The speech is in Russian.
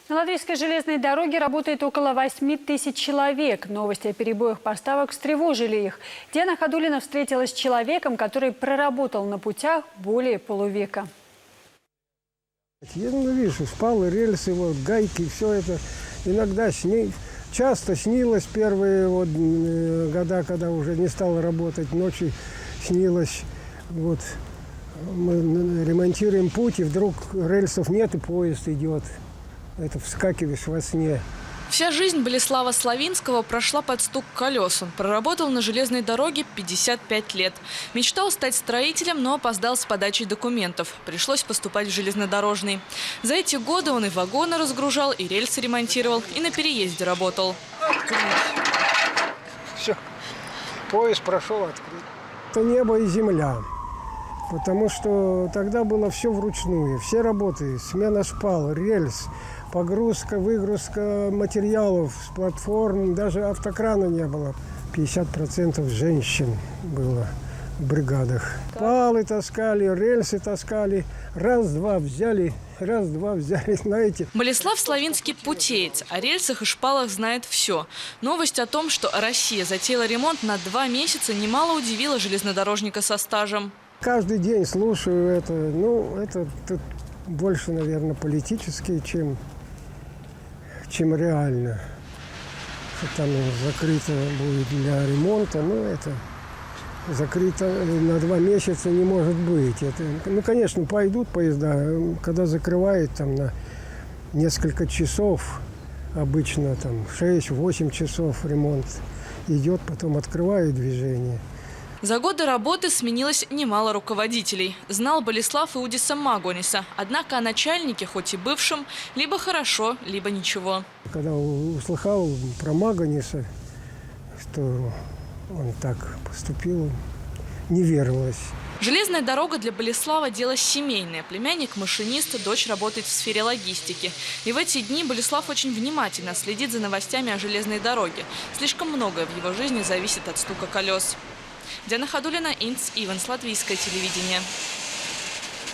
На Латвийской железной дороге работает около 8 тысяч человек. Новости о перебоях поставок встревожили их. Диана Ходулина встретилась с человеком, который проработал на путях более полувека. Я вижу, спалы, рельсы, вот, гайки, все это. Иногда часто снилось первые года, когда уже не стало работать, ночью снилось. Вот, мы ремонтируем путь, и вдруг рельсов нет, и поезд идет. Это вскакиваешь во сне. Вся жизнь Болеслава Славинского прошла под стук колес. Он проработал на железной дороге 55 лет. Мечтал стать строителем, но опоздал с подачей документов. Пришлось поступать в железнодорожный. За эти годы он и вагоны разгружал, и рельсы ремонтировал, и на переезде работал. Все, поезд прошел открыт. Это небо и земля. Потому что тогда было все вручную, все работы, смена шпал, рельс, погрузка, выгрузка материалов с платформ, даже автокрана не было. 50% женщин было в бригадах. Палы таскали, рельсы таскали, раз-два взяли, знаете. Болеслав Славинский путеец, о рельсах и шпалах знает все. Новость о том, что Россия затеяла ремонт на 2 месяца, немало удивила железнодорожника со стажем. Каждый день слушаю это. Ну, это тут больше, наверное, политически, чем реально. Что там закрыто будет для ремонта. Ну, это закрыто на 2 месяца не может быть. Это, ну, конечно, пойдут поезда. Когда закрывают там на несколько часов, обычно там 6-8 часов ремонт идет, потом открывают движение. За годы работы сменилось немало руководителей. Знал Болеслав и Удиса Магониса. Однако о начальнике, хоть и бывшем, либо хорошо, либо ничего. Когда услыхал про Магониса, что он так поступил, не верилось. Железная дорога для Болеслава – дело семейное. Племянник – машинист, дочь работает в сфере логистики. И в эти дни Болеслав очень внимательно следит за новостями о железной дороге. Слишком многое в его жизни зависит от стука колес. Диана Ходулина, Инц Иванс, Латвийское телевидение.